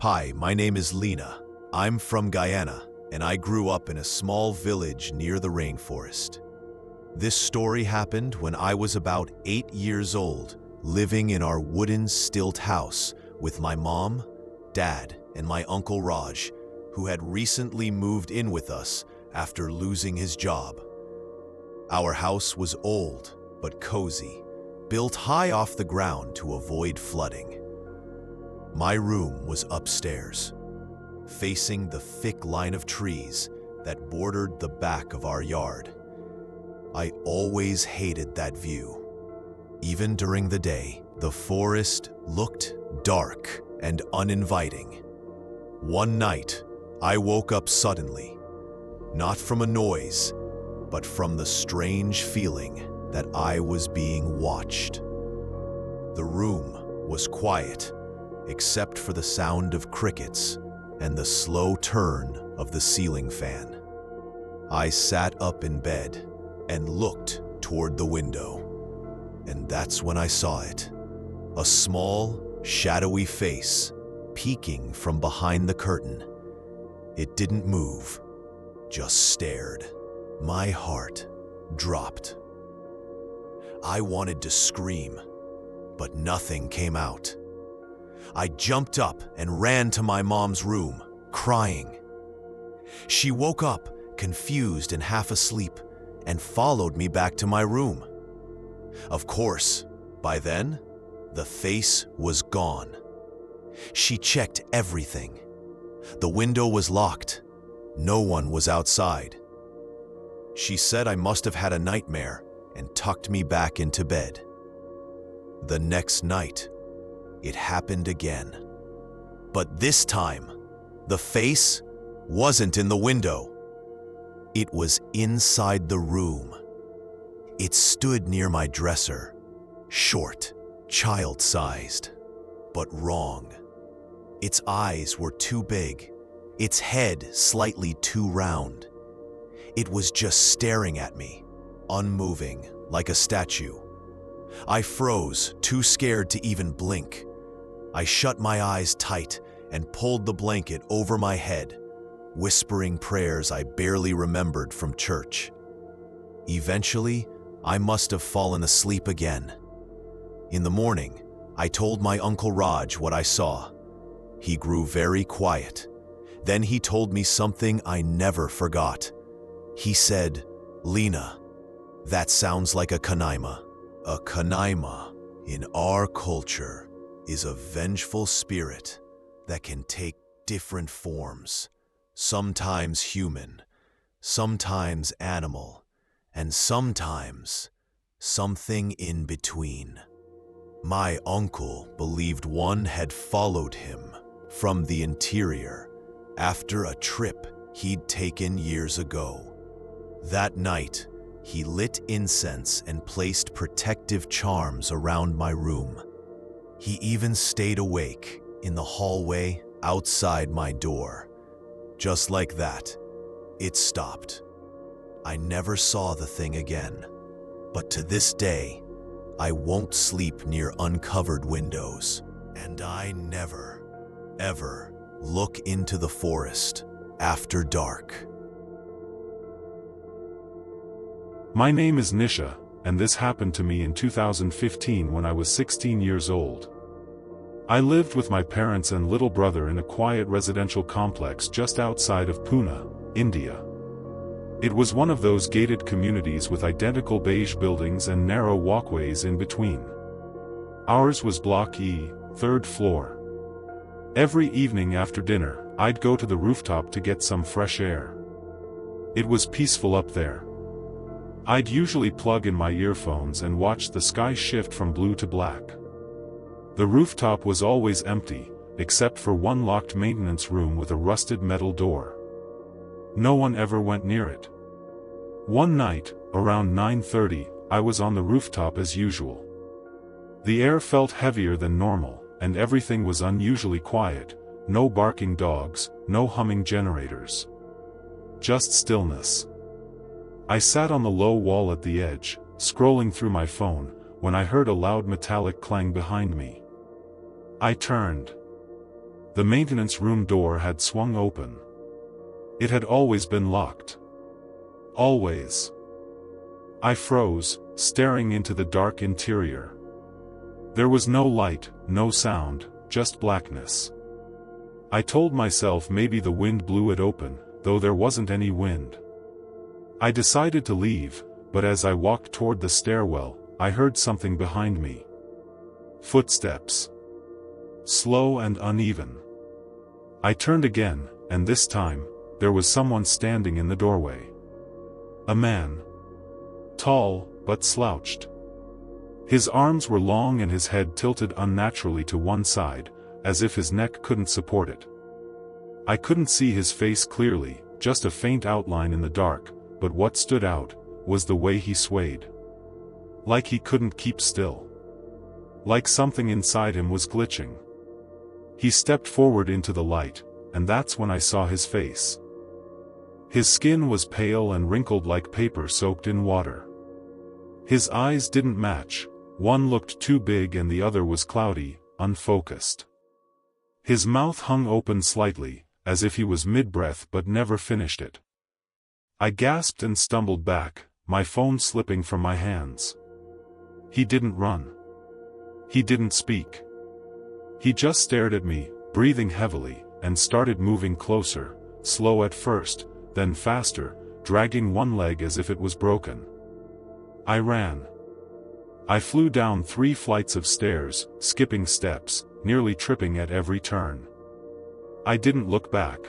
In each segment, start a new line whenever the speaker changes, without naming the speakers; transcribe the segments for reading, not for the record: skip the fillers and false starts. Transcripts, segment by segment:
Hi, my name is Lena. I'm from Guyana, and I grew up in a small village near the rainforest. This story happened when I was about 8 years old, living in our wooden stilt house with my mom, dad, and my uncle Raj, who had recently moved in with us after losing his job. Our house was old but cozy, built high off the ground to avoid flooding. My room was upstairs, facing the thick line of trees that bordered the back of our yard. I always hated that view. Even during the day, the forest looked dark and uninviting. One night, I woke up suddenly, not from a noise, but from the strange feeling that I was being watched. The room was quiet, except for the sound of crickets and the slow turn of the ceiling fan. I sat up in bed and looked toward the window, and that's when I saw it. A small, shadowy face peeking from behind the curtain. It didn't move, just stared. My heart dropped. I wanted to scream, but nothing came out. I jumped up and ran to my mom's room, crying. She woke up, confused and half asleep, and followed me back to my room. Of course, by then, the face was gone. She checked everything. The window was locked. No one was outside. She said I must have had a nightmare and tucked me back into bed. The next night, it happened again. But this time, the face wasn't in the window. It was inside the room. It stood near my dresser, short, child-sized, but wrong. Its eyes were too big, its head slightly too round. It was just staring at me, unmoving, like a statue. I froze, too scared to even blink. I shut my eyes tight and pulled the blanket over my head, whispering prayers I barely remembered from church. Eventually, I must have fallen asleep again. In the morning, I told my Uncle Raj what I saw. He grew very quiet. Then he told me something I never forgot. He said, "Lena, that sounds like a kanaima." A kanaima, in our culture, is a vengeful spirit that can take different forms, sometimes human, sometimes animal, and sometimes something in between. My uncle believed one had followed him from the interior after a trip he'd taken years ago. That night, he lit incense and placed protective charms around my room. He even stayed awake in the hallway outside my door. Just like that, it stopped. I never saw the thing again, but to this day, I won't sleep near uncovered windows, and I never, ever look into the forest after dark.
My name is Nisha, and this happened to me in 2015 when I was 16 years old. I lived with my parents and little brother in a quiet residential complex just outside of Pune, India. It was one of those gated communities with identical beige buildings and narrow walkways in between. Ours was Block E, 3rd floor. Every evening after dinner, I'd go to the rooftop to get some fresh air. It was peaceful up there. I'd usually plug in my earphones and watch the sky shift from blue to black. The rooftop was always empty, except for one locked maintenance room with a rusted metal door. No one ever went near it. One night, around 9:30, I was on the rooftop as usual. The air felt heavier than normal, and everything was unusually quiet. No barking dogs, no humming generators. Just stillness. I sat on the low wall at the edge, scrolling through my phone, when I heard a loud metallic clang behind me. I turned. The maintenance room door had swung open. It had always been locked. Always. I froze, staring into the dark interior. There was no light, no sound, just blackness. I told myself maybe the wind blew it open, though there wasn't any wind. I decided to leave, but as I walked toward the stairwell, I heard something behind me. Footsteps. Slow and uneven. I turned again, and this time, there was someone standing in the doorway. A man. Tall, but slouched. His arms were long and his head tilted unnaturally to one side, as if his neck couldn't support it. I couldn't see his face clearly, just a faint outline in the dark, but what stood out was the way he swayed. Like he couldn't keep still. Like something inside him was glitching. He stepped forward into the light, and that's when I saw his face. His skin was pale and wrinkled like paper soaked in water. His eyes didn't match, one looked too big and the other was cloudy, unfocused. His mouth hung open slightly, as if he was mid-breath but never finished it. I gasped and stumbled back, my phone slipping from my hands. He didn't run. He didn't speak. He just stared at me, breathing heavily, and started moving closer, slow at first, then faster, dragging one leg as if it was broken. I ran. I flew down 3 flights of stairs, skipping steps, nearly tripping at every turn. I didn't look back.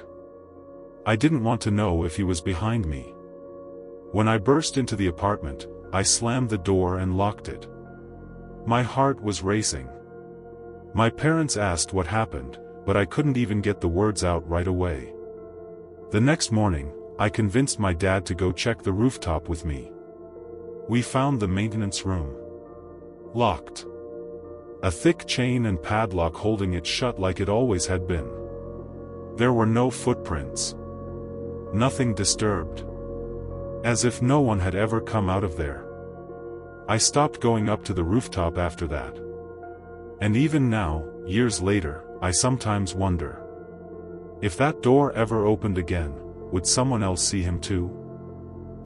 I didn't want to know if he was behind me. When I burst into the apartment, I slammed the door and locked it. My heart was racing. My parents asked what happened, but I couldn't even get the words out right away. The next morning, I convinced my dad to go check the rooftop with me. We found the maintenance room. Locked. A thick chain and padlock holding it shut like it always had been. There were no footprints. Nothing disturbed. As if no one had ever come out of there. I stopped going up to the rooftop after that. And even now, years later, I sometimes wonder. If that door ever opened again, would someone else see him too?